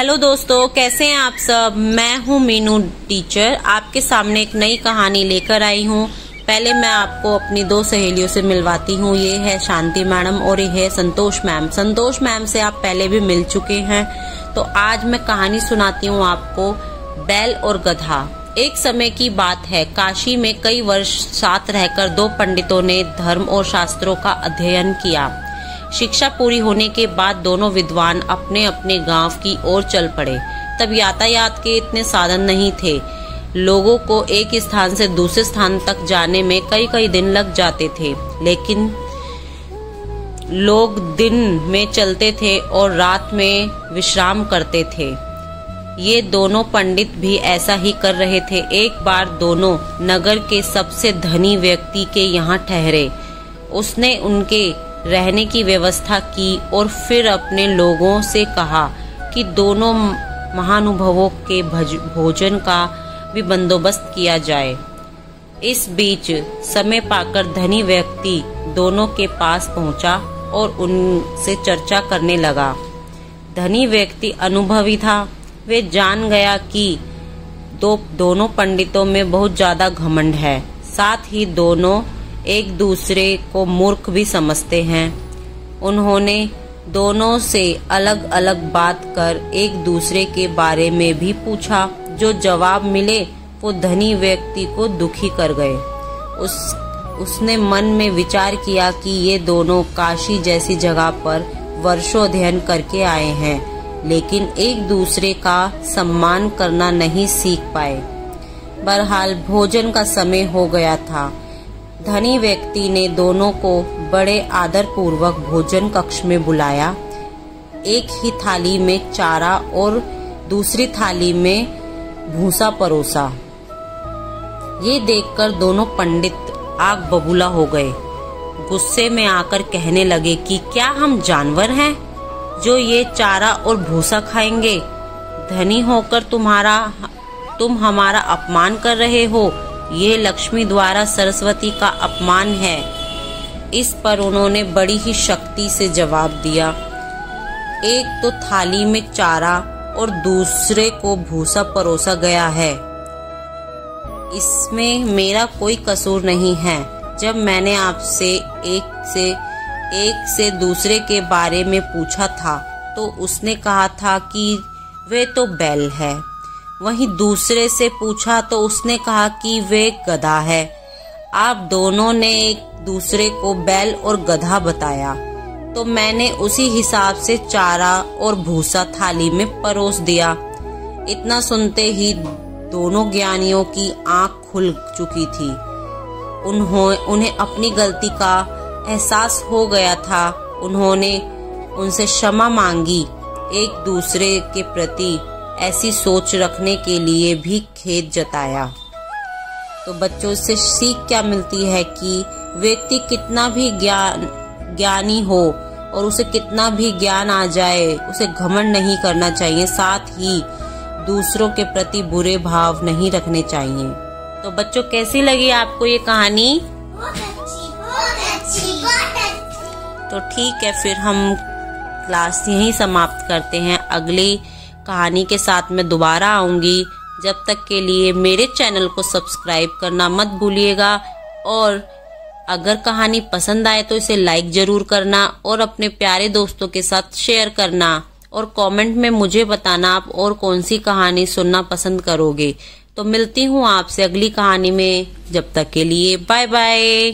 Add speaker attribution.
Speaker 1: Hello दोस्तों, कैसे हैं आप सब। मैं हूं मीनू टीचर, आपके सामने एक नई कहानी लेकर आई हूं। पहले मैं आपको अपनी दो सहेलियों से मिलवाती हूं। ये है शांति मैडम और ये है संतोष मैम। संतोष मैम से आप पहले भी मिल चुके हैं। तो आज मैं कहानी सुनाती हूं आपको, बैल और गधा। एक समय की बात है, काशी में कई वर्ष साथ रहकर दो पंडितों ने धर्म और शास्त्रों का अध्ययन किया। शिक्षा पूरी होने के बाद दोनों विद्वान अपने अपने गांव की ओर चल पड़े। तब यातायात के इतने साधन नहीं थे। लोगों को एक स्थान से दूसरे स्थान तक जाने में कई कई दिन लग जाते थे, लेकिन लोग दिन में चलते थे और रात में विश्राम करते थे। ये दोनों पंडित भी ऐसा ही कर रहे थे। एक बार दोनों नगर के सबसे धनी व्यक्ति के यहाँ ठहरे। उसने उनके रहने की व्यवस्था की और फिर अपने लोगों से कहा कि दोनों महानुभावों के भोजन का भी बंदोबस्त किया जाए। इस बीच समय पाकर धनी व्यक्ति दोनों के पास पहुंचा और उनसे चर्चा करने लगा। धनी व्यक्ति अनुभवी था। वे जान गया कि दोनों पंडितों में बहुत ज्यादा घमंड है। साथ ही दोनों एक दूसरे को मूर्ख भी समझते हैं। उन्होंने दोनों से अलग अलग बात कर एक दूसरे के बारे में भी पूछा। जो जवाब मिले वो धनी व्यक्ति को दुखी कर गए। उसने मन में विचार किया कि ये दोनों काशी जैसी जगह पर वर्षों अध्ययन करके आए हैं, लेकिन एक दूसरे का सम्मान करना नहीं सीख पाए। बहरहाल भोजन का समय हो गया था। धनी व्यक्ति ने दोनों को बड़े आदर पूर्वक भोजन कक्ष में बुलाया। एक ही थाली में चारा और दूसरी थाली में भूसा परोसा। ये देखकर दोनों पंडित आग बबूला हो गए। गुस्से में आकर कहने लगे कि क्या हम जानवर हैं जो ये चारा और भूसा खाएंगे। धनी होकर तुम हमारा अपमान कर रहे हो। ये लक्ष्मी द्वारा सरस्वती का अपमान है। इस पर उन्होंने बड़ी ही शक्ति से जवाब दिया। एक तो थाली में चारा और दूसरे को भूसा परोसा गया है। इसमें मेरा कोई कसूर नहीं है। जब मैंने आपसे एक से दूसरे के बारे में पूछा था तो उसने कहा था कि वे तो बैल है। वहीं दूसरे से पूछा तो उसने कहा कि वे गधा है। आप दोनों ने एक दूसरे को बैल और गधा बताया, तो मैंने उसी हिसाब से चारा और भूसा थाली में परोस दिया। इतना सुनते ही दोनों ज्ञानियों की आंख खुल चुकी थी। उन्हें अपनी गलती का एहसास हो गया था। उन्होंने उनसे क्षमा मांगी। एक दूसरे के प्रति ऐसी सोच रखने के लिए भी खेद जताया। तो बच्चों से सीख क्या मिलती है कि व्यक्ति कितना भी ज्ञानी हो और उसे कितना भी ज्ञान आ जाए, उसे घमंड नहीं करना चाहिए। साथ ही दूसरों के प्रति बुरे भाव नहीं रखने चाहिए। तो बच्चों, कैसी लगी आपको ये कहानी?
Speaker 2: बहुत अच्छी।
Speaker 1: तो ठीक है, फिर हम क्लास यहीं समाप्त करते हैं। अगली कहानी के साथ मैं दोबारा आऊंगी। जब तक के लिए मेरे चैनल को सब्सक्राइब करना मत भूलिएगा। और अगर कहानी पसंद आए तो इसे लाइक जरूर करना और अपने प्यारे दोस्तों के साथ शेयर करना। और कमेंट में मुझे बताना आप और कौन सी कहानी सुनना पसंद करोगे। तो मिलती हूँ आपसे अगली कहानी में। जब तक के लिए बाय बाय।